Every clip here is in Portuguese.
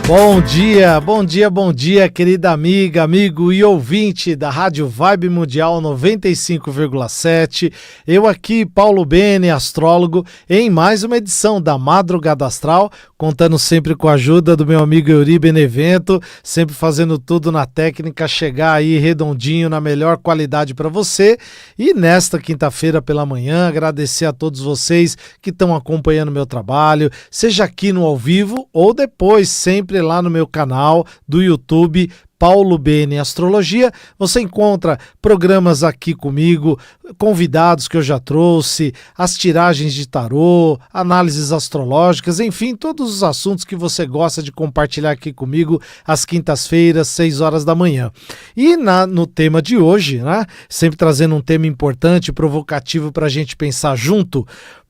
Bom dia, querida amiga, amigo e ouvinte da Rádio Vibe Mundial 95,7. Eu aqui, Paulo Bene, astrólogo, em mais uma edição da Madrugada Astral, contando sempre com a ajuda do meu amigo Euri Benevento, sempre fazendo tudo na técnica, chegar aí redondinho, na melhor qualidade para você. E nesta quinta-feira pela manhã, agradecer a todos vocês que estão acompanhando meu trabalho, seja aqui no ao vivo ou depois, sempre lá no meu canal do YouTube, Paulo Bene Astrologia. Você encontra programas aqui comigo, convidados que eu já trouxe, as tiragens de tarô, análises astrológicas, enfim, todos os assuntos que você gosta de compartilhar aqui comigo às quintas-feiras, 6 horas da manhã. E no tema de hoje, né, sempre trazendo um tema importante, provocativo para a gente pensar junto.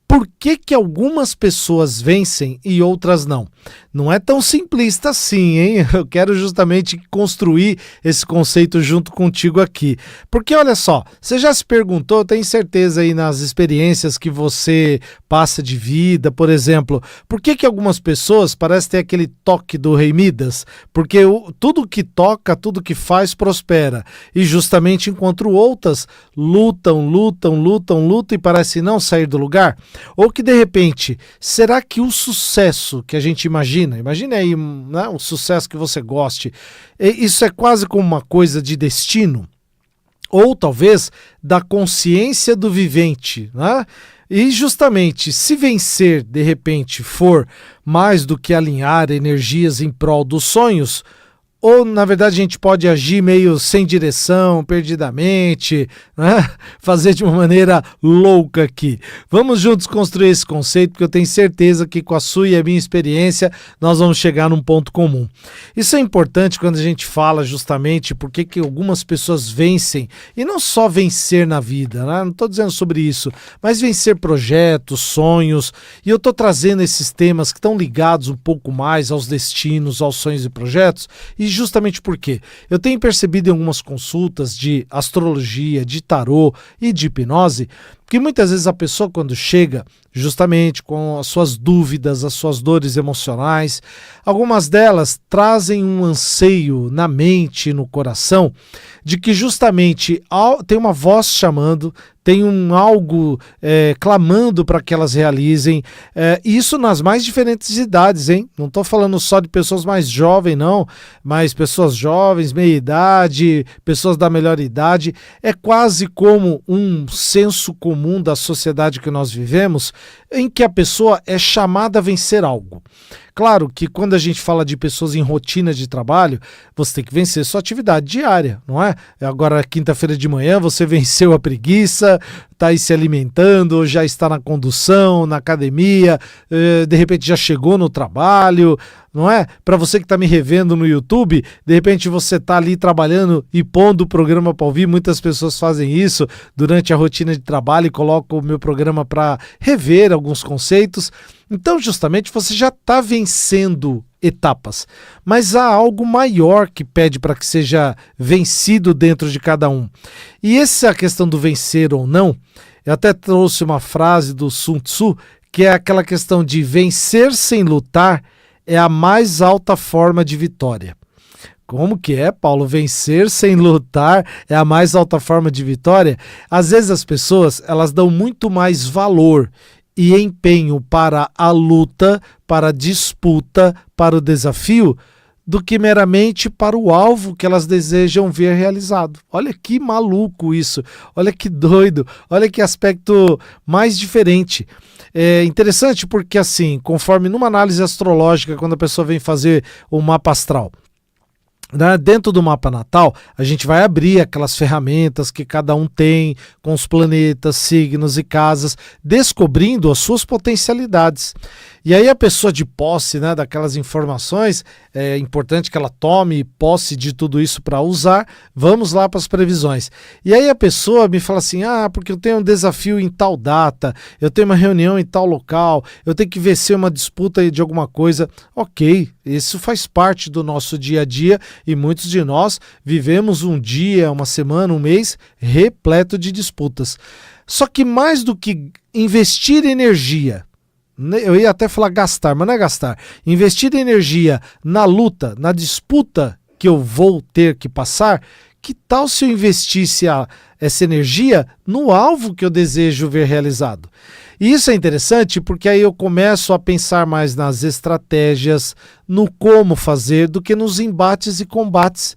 Por que algumas pessoas vencem e outras não? Não é tão simplista assim, hein? Eu quero justamente construir esse conceito junto contigo aqui. Porque olha só, você já se perguntou, eu tenho certeza aí nas experiências que você passa de vida, por exemplo, por que algumas pessoas parecem ter aquele toque do Rei Midas? Porque tudo que toca, tudo que faz prospera. E justamente enquanto outras lutam e parecem não sair do lugar. Ou que de repente, será que o sucesso que a gente imagina aí, né, o sucesso que você goste, isso é quase como uma coisa de destino? Ou talvez da consciência do vivente, né? E justamente, se vencer de repente for mais do que alinhar energias em prol dos sonhos, ou, na verdade, a gente pode agir meio sem direção, perdidamente, né? Fazer de uma maneira louca aqui. Vamos juntos construir esse conceito, porque eu tenho certeza que com a sua e a minha experiência nós vamos chegar num ponto comum. Isso é importante quando a gente fala justamente por que algumas pessoas vencem, e não só vencer na vida, né? Não estou dizendo sobre isso, mas vencer projetos, sonhos, e eu estou trazendo esses temas que estão ligados um pouco mais aos destinos, aos sonhos e projetos, e justamente porque eu tenho percebido em algumas consultas de astrologia, de tarô e de hipnose, que muitas vezes a pessoa quando chega justamente com as suas dúvidas, as suas dores emocionais, algumas delas trazem um anseio na mente e no coração de que justamente tem uma voz chamando, tem algo clamando para que elas realizem, isso nas mais diferentes idades, hein? Não estou falando só de pessoas mais jovens, não, mas pessoas jovens, meia idade, pessoas da melhor idade. É quase como um senso comum da sociedade que nós vivemos, em que a pessoa é chamada a vencer algo. Claro que quando a gente fala de pessoas em rotina de trabalho, você tem que vencer sua atividade diária, não é? Agora, quinta-feira de manhã, você venceu a preguiça, está aí se alimentando, já está na condução, na academia, de repente já chegou no trabalho, não é? Para você que está me revendo no YouTube, de repente você está ali trabalhando e pondo o programa para ouvir. Muitas pessoas fazem isso durante a rotina de trabalho e colocam o meu programa para rever alguns conceitos. Então, justamente, você já está vencendo etapas, mas há algo maior que pede para que seja vencido dentro de cada um. E essa questão do vencer ou não, eu até trouxe uma frase do Sun Tzu, que é aquela questão de vencer sem lutar é a mais alta forma de vitória. Como que é, Paulo? Vencer sem lutar é a mais alta forma de vitória? Às vezes as pessoas, elas dão muito mais valor e empenho para a luta, para a disputa, para o desafio, do que meramente para o alvo que elas desejam ver realizado. Olha que maluco isso, olha que doido, olha que aspecto mais diferente. É interessante porque, assim, conforme numa análise astrológica, quando a pessoa vem fazer o mapa astral, né, dentro do mapa natal, a gente vai abrir aquelas ferramentas que cada um tem, com os planetas, signos e casas, descobrindo as suas potencialidades. E aí a pessoa de posse, né, daquelas informações, é importante que ela tome posse de tudo isso para usar. Vamos lá para as previsões. E aí a pessoa me fala assim, porque eu tenho um desafio em tal data, eu tenho uma reunião em tal local, eu tenho que vencer uma disputa de alguma coisa. Ok, isso faz parte do nosso dia a dia e muitos de nós vivemos um dia, uma semana, um mês repleto de disputas. Só que mais do que investir energia, eu ia até falar gastar, mas não é gastar, investir energia na luta, na disputa que eu vou ter que passar, que tal se eu investisse essa energia no alvo que eu desejo ver realizado? E isso é interessante porque aí eu começo a pensar mais nas estratégias, no como fazer, do que nos embates e combates.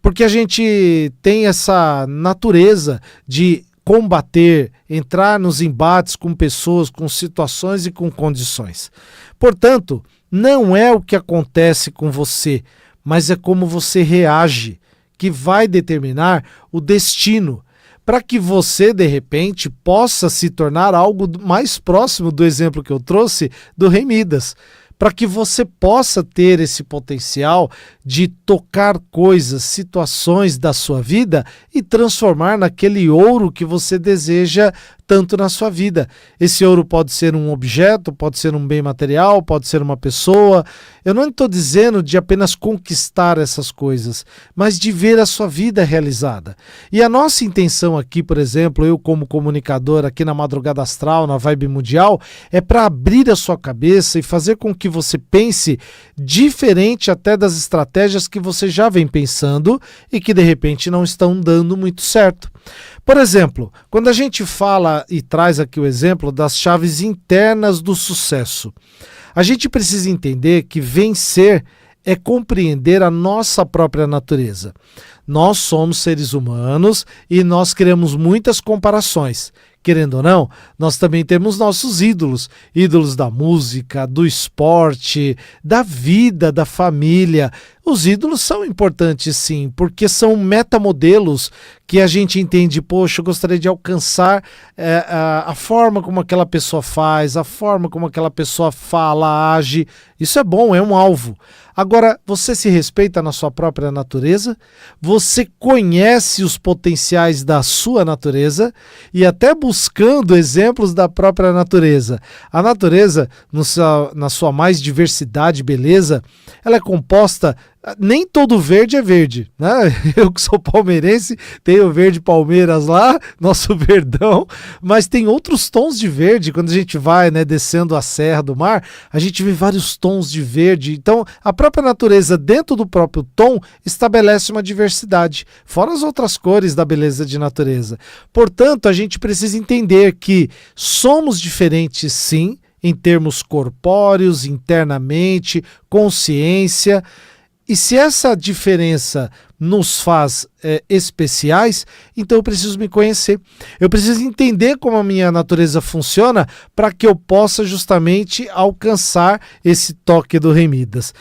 Porque a gente tem essa natureza de combater, entrar nos embates com pessoas, com situações e com condições. Portanto, não é o que acontece com você, mas é como você reage, que vai determinar o destino, para que você, de repente, possa se tornar algo mais próximo do exemplo que eu trouxe do Rei Midas, para que você possa ter esse potencial de tocar coisas, situações da sua vida e transformar naquele ouro que você deseja tanto na sua vida. Esse ouro pode ser um objeto, pode ser um bem material, pode ser uma pessoa. Eu não estou dizendo de apenas conquistar essas coisas, mas de ver a sua vida realizada. E a nossa intenção aqui, por exemplo, eu como comunicador aqui na Madrugada Astral, na Vibe Mundial, é para abrir a sua cabeça e fazer com que você pense diferente até das estratégias que você já vem pensando e que de repente não estão dando muito certo. Por exemplo, quando a gente fala e traz aqui o exemplo das chaves internas do sucesso, a gente precisa entender que vencer é compreender a nossa própria natureza. Nós somos seres humanos e nós criamos muitas comparações. Querendo ou não, nós também temos nossos ídolos, ídolos da música, do esporte, da vida, da família. Os ídolos são importantes sim, porque são metamodelos que a gente entende, poxa, eu gostaria de alcançar a forma como aquela pessoa faz, a forma como aquela pessoa fala, age. Isso é bom, é um alvo. Agora, você se respeita na sua própria natureza? Você conhece os potenciais da sua natureza? E até buscando exemplos da própria natureza. A natureza, na sua mais diversidade e beleza, ela é composta. Nem todo verde é verde, né? Eu que sou palmeirense, tenho o verde Palmeiras lá, nosso verdão, mas tem outros tons de verde. Quando a gente vai, né, descendo a Serra do Mar, a gente vê vários tons de verde. Então, a própria natureza, dentro do próprio tom, estabelece uma diversidade, fora as outras cores da beleza de natureza. Portanto, a gente precisa entender que somos diferentes, sim, em termos corpóreos, internamente, consciência. E se essa diferença nos faz especiais, então eu preciso me conhecer. Eu preciso entender como a minha natureza funciona para que eu possa justamente alcançar esse toque do Rei Midas.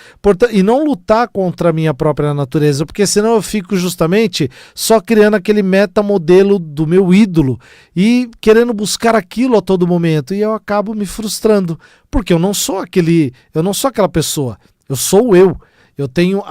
E não lutar contra a minha própria natureza, porque senão eu fico justamente só criando aquele metamodelo do meu ídolo e querendo buscar aquilo a todo momento. E eu acabo me frustrando, porque eu não sou aquela pessoa, eu sou eu. Eu tenho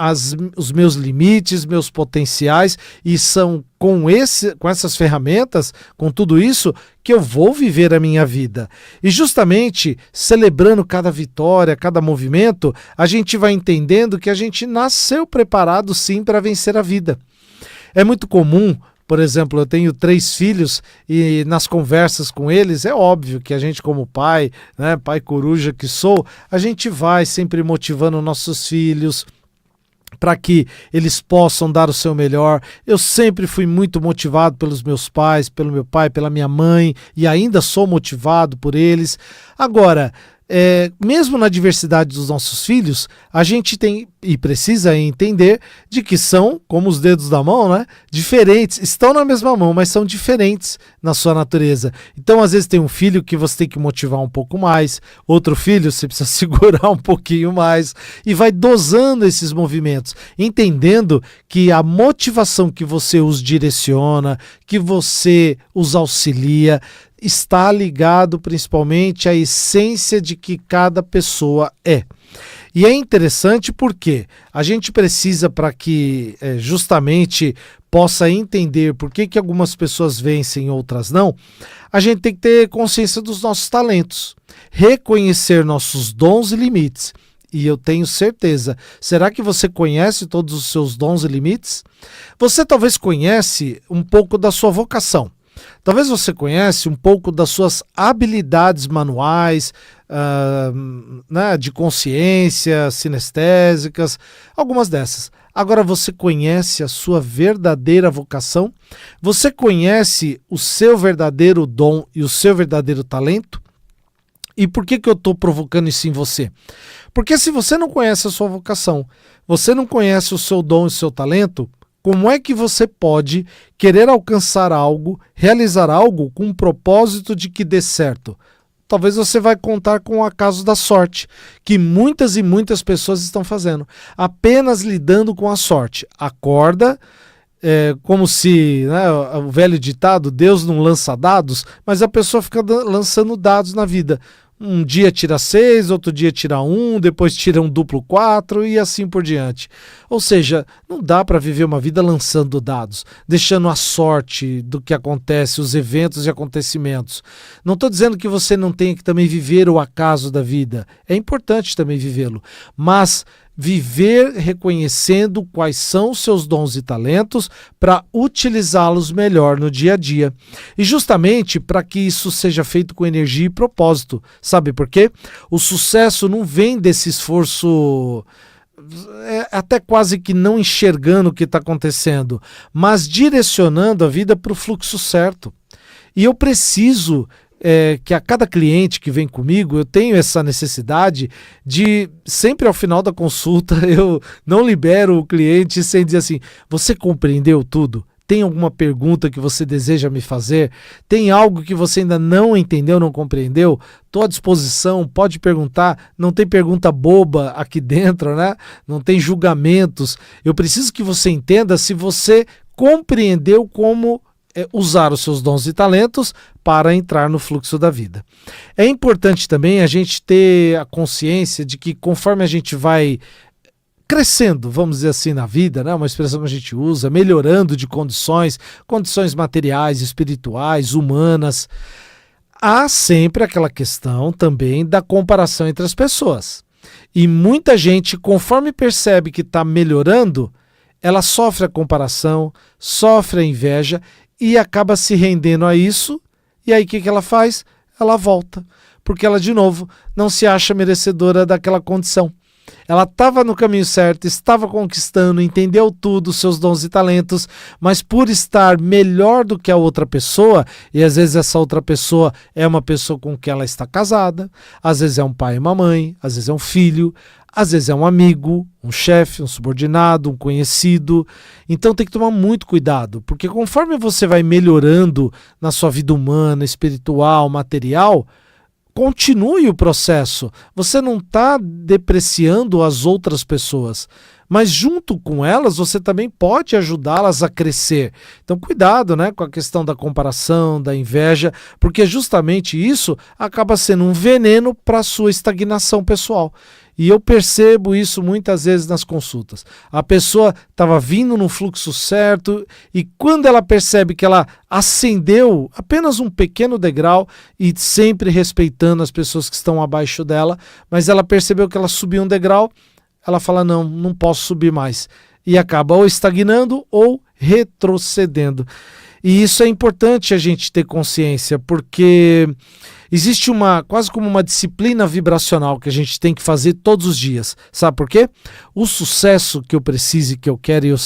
os meus limites, meus potenciais, e são com essas ferramentas, com tudo isso, que eu vou viver a minha vida. E justamente celebrando cada vitória, cada movimento, a gente vai entendendo que a gente nasceu preparado sim para vencer a vida. É muito comum. Por exemplo, eu tenho 3 filhos e nas conversas com eles, é óbvio que a gente como pai, né, pai coruja que sou, a gente vai sempre motivando nossos filhos para que eles possam dar o seu melhor. Eu sempre fui muito motivado pelos meus pais, pelo meu pai, pela minha mãe, e ainda sou motivado por eles. Agora, mesmo na diversidade dos nossos filhos, a gente tem e precisa entender de que são, como os dedos da mão, né, diferentes, estão na mesma mão, mas são diferentes na sua natureza. Então, às vezes tem um filho que você tem que motivar um pouco mais, outro filho você precisa segurar um pouquinho mais, e vai dosando esses movimentos, entendendo que a motivação que você os direciona, que você os auxilia, está ligado principalmente à essência de que cada pessoa é. E é interessante porque a gente precisa, para que justamente possa entender por que algumas pessoas vencem e outras não, a gente tem que ter consciência dos nossos talentos, reconhecer nossos dons e limites. E eu tenho certeza, será que você conhece todos os seus dons e limites? Você talvez conhece um pouco da sua vocação. Talvez você conhece um pouco das suas habilidades manuais, né, de consciência, sinestésicas, algumas dessas. Agora você conhece a sua verdadeira vocação? Você conhece o seu verdadeiro dom e o seu verdadeiro talento? E por que eu estou provocando isso em você? Porque se você não conhece a sua vocação, você não conhece o seu dom e o seu talento, como é que você pode querer alcançar algo, realizar algo com o propósito de que dê certo? Talvez você vai contar com o acaso da sorte, que muitas e muitas pessoas estão fazendo, apenas lidando com a sorte. Acorda, como se, né, o velho ditado, Deus não lança dados, mas a pessoa fica lançando dados na vida. Um dia tira 6, outro dia tira 1, depois tira um duplo 4 e assim por diante. Ou seja, não dá para viver uma vida lançando dados, deixando a sorte do que acontece, os eventos e acontecimentos. Não estou dizendo que você não tenha que também viver o acaso da vida. É importante também vivê-lo, mas viver reconhecendo quais são os seus dons e talentos para utilizá-los melhor no dia a dia. E justamente para que isso seja feito com energia e propósito. Sabe por quê? O sucesso não vem desse esforço até quase que não enxergando o que está acontecendo, mas direcionando a vida para o fluxo certo. E eu preciso que a cada cliente que vem comigo, eu tenho essa necessidade de, sempre ao final da consulta, eu não libero o cliente sem dizer assim, você compreendeu tudo? Tem alguma pergunta que você deseja me fazer? Tem algo que você ainda não entendeu, não compreendeu? Estou à disposição, pode perguntar, não tem pergunta boba aqui dentro, né? Não tem julgamentos. Eu preciso que você entenda se você compreendeu como usar os seus dons e talentos para entrar no fluxo da vida. É importante também a gente ter a consciência de que conforme a gente vai crescendo, vamos dizer assim, na vida, né? Uma expressão que a gente usa, melhorando de condições materiais, espirituais, humanas, há sempre aquela questão também da comparação entre as pessoas. E muita gente, conforme percebe que está melhorando, ela sofre a comparação, sofre a inveja e acaba se rendendo a isso, e aí o que ela faz? Ela volta, porque ela de novo não se acha merecedora daquela condição. Ela estava no caminho certo, estava conquistando, entendeu tudo, seus dons e talentos, mas por estar melhor do que a outra pessoa, e às vezes essa outra pessoa é uma pessoa com quem ela está casada, às vezes é um pai e uma mãe, às vezes é um filho, às vezes é um amigo, um chefe, um subordinado, um conhecido. Então tem que tomar muito cuidado, porque conforme você vai melhorando na sua vida humana, espiritual, material, continue o processo. Você não está depreciando as outras pessoas, mas junto com elas você também pode ajudá-las a crescer. Então cuidado, né, com a questão da comparação, da inveja, porque justamente isso acaba sendo um veneno para a sua estagnação pessoal. E eu percebo isso muitas vezes nas consultas. A pessoa estava vindo no fluxo certo e quando ela percebe que ela ascendeu apenas um pequeno degrau e sempre respeitando as pessoas que estão abaixo dela, mas ela percebeu que ela subiu um degrau, ela fala, não posso subir mais. E acaba ou estagnando ou retrocedendo. E isso é importante a gente ter consciência, porque existe quase como uma disciplina vibracional que a gente tem que fazer todos os dias. Sabe por quê? O sucesso que eu preciso e que eu quero, e eu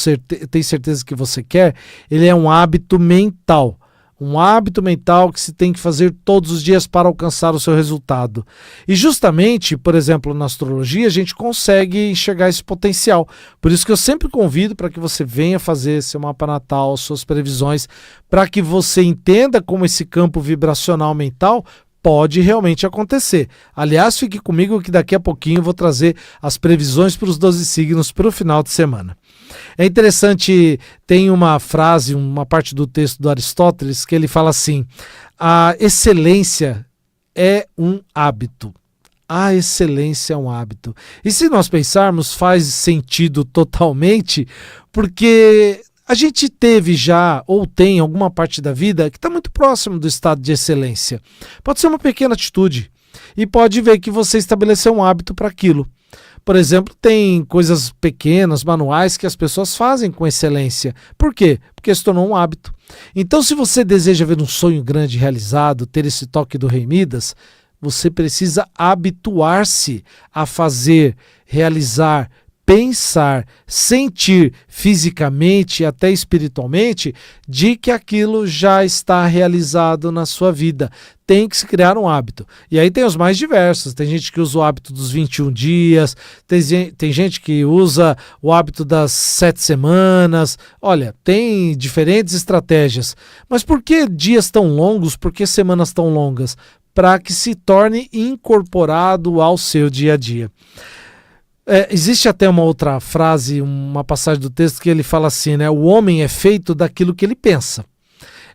tenho certeza que você quer, ele é um hábito mental. Um hábito mental que se tem que fazer todos os dias para alcançar o seu resultado. E justamente, por exemplo, na astrologia, a gente consegue enxergar esse potencial. Por isso que eu sempre convido para que você venha fazer seu mapa natal, suas previsões, para que você entenda como esse campo vibracional mental pode realmente acontecer. Aliás, fique comigo que daqui a pouquinho eu vou trazer as previsões para os 12 signos para o final de semana. É interessante, tem uma frase, uma parte do texto do Aristóteles que ele fala assim, a excelência é um hábito. A excelência é um hábito. E se nós pensarmos, faz sentido totalmente, porque a gente teve já, ou tem alguma parte da vida que está muito próximo do estado de excelência. Pode ser uma pequena atitude e pode ver que você estabeleceu um hábito para aquilo. Por exemplo, tem coisas pequenas, manuais, que as pessoas fazem com excelência. Por quê? Porque se tornou um hábito. Então, se você deseja ver um sonho grande realizado, ter esse toque do Rei Midas, você precisa habituar-se a fazer, realizar, pensar, sentir fisicamente e até espiritualmente de que aquilo já está realizado na sua vida. Tem que se criar um hábito. E aí tem os mais diversos. Tem gente que usa o hábito dos 21 dias, tem gente que usa o hábito das 7 semanas. Olha, tem diferentes estratégias. Mas por que dias tão longos? Por que semanas tão longas? Para que se torne incorporado ao seu dia a dia. Existe até uma outra frase, uma passagem do texto que ele fala assim, né? O homem é feito daquilo que ele pensa.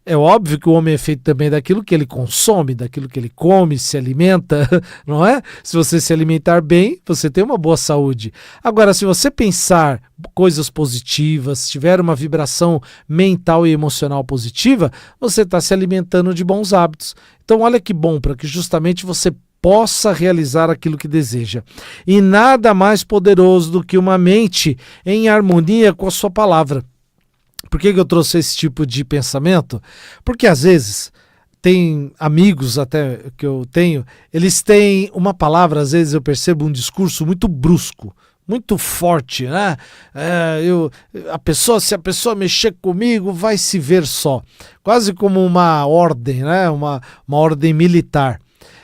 É óbvio que o homem é feito também daquilo que ele consome, daquilo que ele come, se alimenta, não é? Se você se alimentar bem, você tem uma boa saúde. Agora, se você pensar coisas positivas, tiver uma vibração mental e emocional positiva, você está se alimentando de bons hábitos. Então, olha que bom, para que justamente você possa realizar aquilo que deseja. E nada mais poderoso do que uma mente em harmonia com a sua palavra. Por que eu trouxe esse tipo de pensamento? Porque às vezes tem amigos até que eu tenho, eles têm uma palavra, às vezes eu percebo um discurso muito brusco, muito forte, né? Se a pessoa mexer comigo, vai se ver só. Quase como uma ordem, né? Uma ordem militar.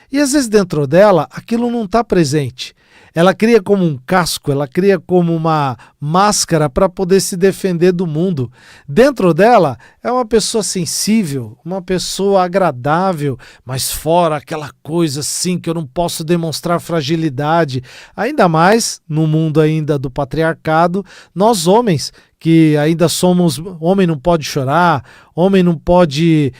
E às vezes dentro dela, aquilo não está presente. Ela cria como um casco, ela cria como uma máscara para poder se defender do mundo. Dentro dela é uma pessoa sensível, uma pessoa agradável, mas fora aquela coisa assim que eu não posso demonstrar fragilidade. Ainda mais no mundo ainda do patriarcado, nós homens que ainda somos, homem não pode chorar, homem não pode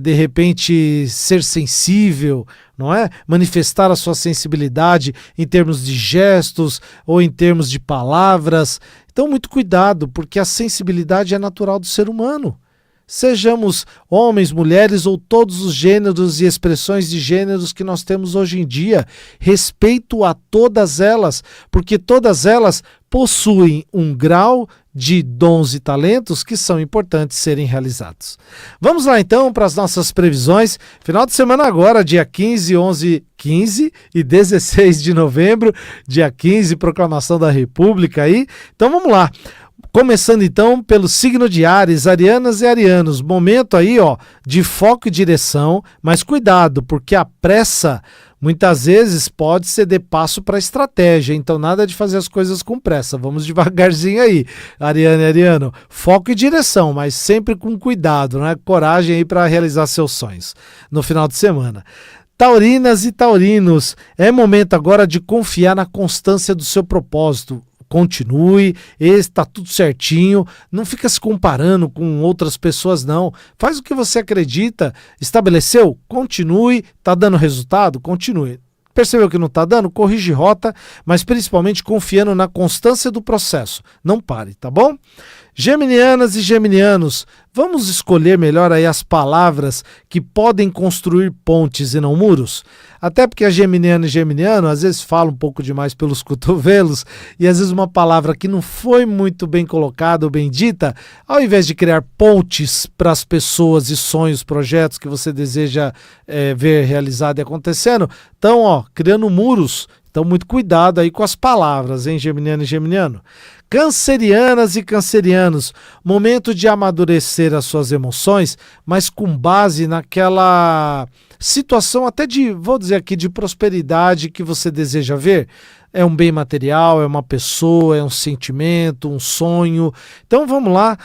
de repente ser sensível, não é? Manifestar a sua sensibilidade em termos de gestos ou em termos de palavras. Então muito cuidado, porque a sensibilidade é natural do ser humano. Sejamos homens, mulheres ou todos os gêneros e expressões de gêneros que nós temos hoje em dia, respeito a todas elas, porque todas elas possuem um grau de dons e talentos que são importantes serem realizados. Vamos lá então para as nossas previsões. Final de semana agora, dia 15, 11, 15 e 16 de novembro, dia 15, proclamação da República aí. Então vamos lá. Começando então pelo signo de Áries, arianas e arianos, momento aí de foco e direção, mas cuidado, porque a pressa muitas vezes pode ceder passo para estratégia, então nada de fazer as coisas com pressa, vamos devagarzinho aí, ariana e ariano, foco e direção, mas sempre com cuidado, né? Coragem aí para realizar seus sonhos no final de semana. Taurinas e taurinos, é momento agora de confiar na constância do seu propósito. Continue, está tudo certinho, não fica se comparando com outras pessoas não, faz o que você acredita, estabeleceu, continue, está dando resultado, continue. Percebeu que não está dando? Corrige rota, mas principalmente confiando na constância do processo, não pare, tá bom? Geminianas e geminianos, vamos escolher melhor aí as palavras que podem construir pontes e não muros? Até porque a geminiana e geminiano às vezes fala um pouco demais pelos cotovelos e às vezes uma palavra que não foi muito bem colocada ou bem dita, ao invés de criar pontes para as pessoas e sonhos, projetos que você deseja ver realizado e acontecendo, estão criando muros. Então muito cuidado aí com as palavras, hein, geminiano e geminiano. Cancerianas e cancerianos, momento de amadurecer as suas emoções, mas com base naquela situação até vou dizer aqui, de prosperidade que você deseja ver. É um bem material, é uma pessoa, é um sentimento, um sonho. Então vamos lá,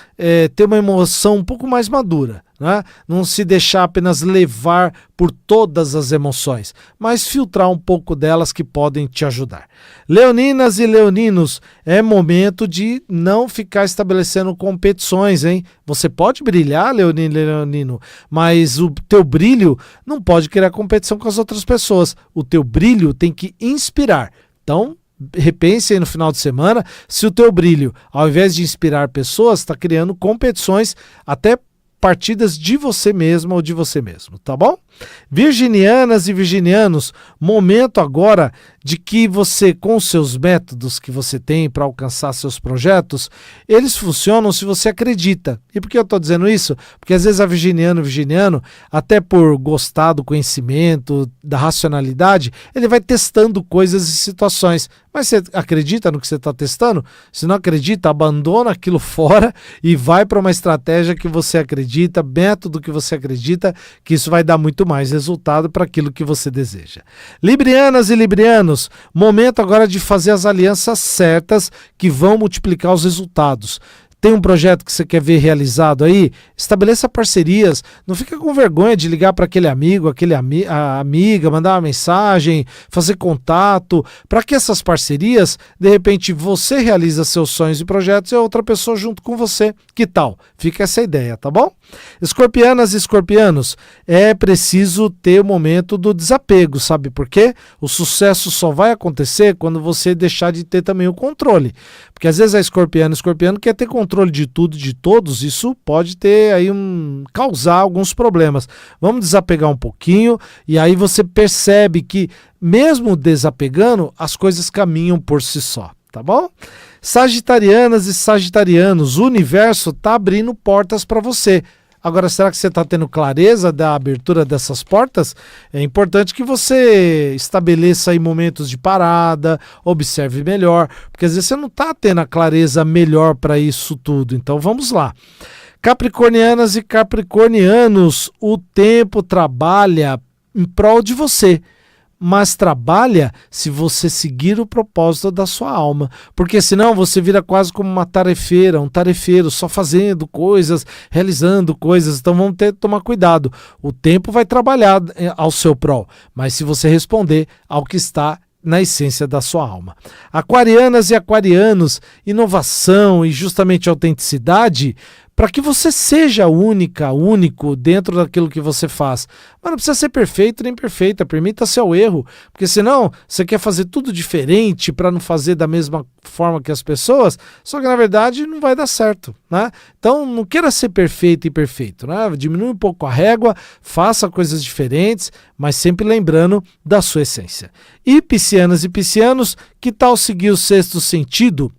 ter uma emoção um pouco mais madura, né? Não se deixar apenas levar por todas as emoções, mas filtrar um pouco delas que podem te ajudar. Leoninas e leoninos, é momento de não ficar estabelecendo competições, hein? Você pode brilhar, leonino e leonino, mas o teu brilho não pode criar competição com as outras pessoas. O teu brilho tem que inspirar. Então, repense aí no final de semana se o teu brilho, ao invés de inspirar pessoas, está criando competições, até partidas de você mesmo ou de você mesmo, tá bom? Virginianas e virginianos, momento agora de que você, com os seus métodos que você tem para alcançar seus projetos, eles funcionam se você acredita. E por que eu estou dizendo isso? Porque às vezes a virginiano, até por gostar do conhecimento, da racionalidade, ele vai testando coisas e situações. Mas você acredita no que você está testando? Se não acredita, abandona aquilo fora e vai para uma estratégia que você acredita, método que você acredita, que isso vai dar muito mais resultado para aquilo que você deseja. Librianas e librianos, momento agora de fazer as alianças certas que vão multiplicar os resultados. Tem um projeto que você quer ver realizado aí? Estabeleça parcerias. Não fica com vergonha de ligar para aquele amigo, a amiga, mandar uma mensagem, fazer contato, para que essas parcerias, de repente, você realiza seus sonhos e projetos e a outra pessoa junto com você. Que tal? Fica essa ideia, tá bom? Escorpianas e escorpianos, é preciso ter o momento do desapego, sabe por quê? O sucesso só vai acontecer quando você deixar de ter também o controle. Porque às vezes a escorpiano quer ter controle de tudo, de todos, isso pode ter aí causar alguns problemas. Vamos desapegar um pouquinho e aí você percebe que mesmo desapegando, as coisas caminham por si só, tá bom? Sagitarianas e sagitarianos, o universo está abrindo portas para você. Agora, será que você está tendo clareza da abertura dessas portas? É importante que você estabeleça aí momentos de parada, observe melhor, porque às vezes você não está tendo a clareza melhor para isso tudo. Então vamos lá. Capricornianas e capricornianos, o tempo trabalha em prol de você. Mas trabalha se você seguir o propósito da sua alma, porque senão você vira quase como uma tarefeira, um tarefeiro, só fazendo coisas, realizando coisas. Então vamos ter que tomar cuidado. O tempo vai trabalhar ao seu prol, mas se você responder ao que está na essência da sua alma. Aquarianas e aquarianos, inovação e justamente autenticidade, para que você seja único dentro daquilo que você faz. Mas não precisa ser perfeito nem perfeita, permita-se ao erro, porque senão você quer fazer tudo diferente para não fazer da mesma forma que as pessoas, só que na verdade não vai dar certo, né? Então não queira ser perfeito e perfeito, né? Diminui um pouco a régua, faça coisas diferentes, mas sempre lembrando da sua essência. E piscianas e piscianos, que tal seguir o sexto sentido?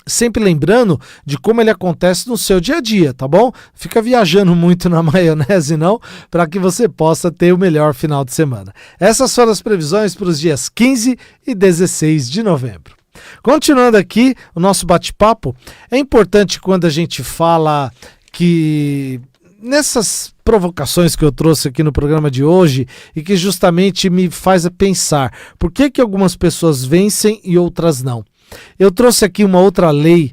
Sempre lembrando de como ele acontece no seu dia a dia, tá bom? Fica viajando muito na maionese não, para que você possa ter o melhor final de semana. Essas foram as previsões para os dias 15 e 16 de novembro. Continuando aqui o nosso bate-papo, é importante quando a gente fala que nessas provocações que eu trouxe aqui no programa de hoje e que justamente me faz pensar por que algumas pessoas vencem e outras não. Eu trouxe aqui uma outra lei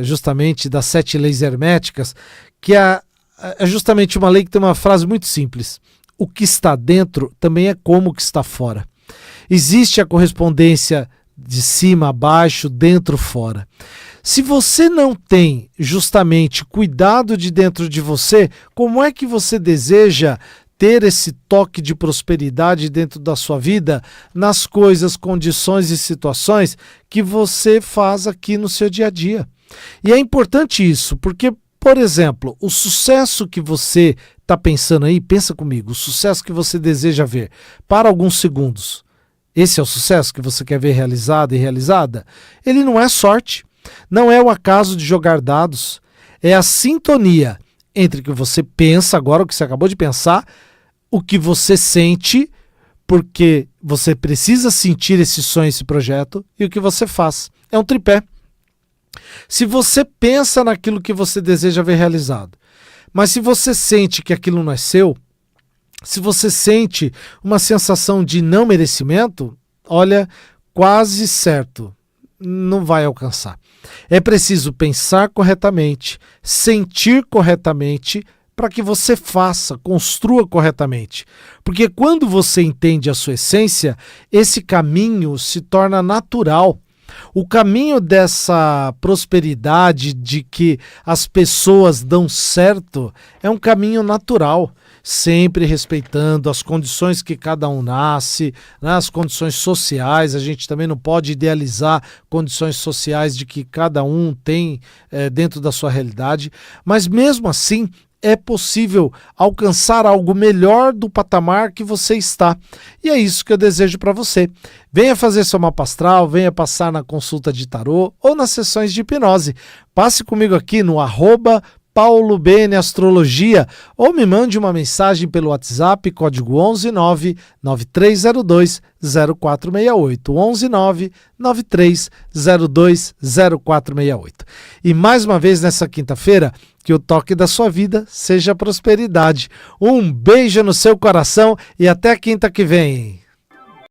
justamente das 7 leis herméticas, que é justamente uma lei que tem uma frase muito simples. O que está dentro também é como o que está fora. Existe a correspondência de cima a baixo, dentro fora. Se você não tem justamente cuidado de dentro de você, como é que você deseja ter esse toque de prosperidade dentro da sua vida, nas coisas, condições e situações que você faz aqui no seu dia a dia? E é importante isso, porque, por exemplo, o sucesso que você está pensando aí, pensa comigo, o sucesso que você deseja ver, para alguns segundos, esse é o sucesso que você quer ver realizado e realizada? Ele não é sorte, não é o acaso de jogar dados, é a sintonia entre o que você pensa agora, o que você acabou de pensar, o que você sente, porque você precisa sentir esse sonho, esse projeto, e o que você faz. É um tripé. Se você pensa naquilo que você deseja ver realizado, mas se você sente que aquilo não é seu, se você sente uma sensação de não merecimento, olha, quase certo, não vai alcançar. É preciso pensar corretamente, sentir corretamente, para que você faça, construa corretamente. Porque quando você entende a sua essência, esse caminho se torna natural. O caminho dessa prosperidade, de que as pessoas dão certo, é um caminho natural, sempre respeitando as condições que cada um nasce, né, as condições sociais. A gente também não pode idealizar condições sociais de que cada um tem dentro da sua realidade, mas mesmo assim, é possível alcançar algo melhor do patamar que você está. E é isso que eu desejo para você. Venha fazer seu mapa astral, venha passar na consulta de tarô ou nas sessões de hipnose. Passe comigo aqui no @Paulo BN Astrologia ou me mande uma mensagem pelo WhatsApp, código 11993020468, 11993020468. E mais uma vez nessa quinta-feira, que o toque da sua vida seja prosperidade. Um beijo no seu coração e até quinta que vem.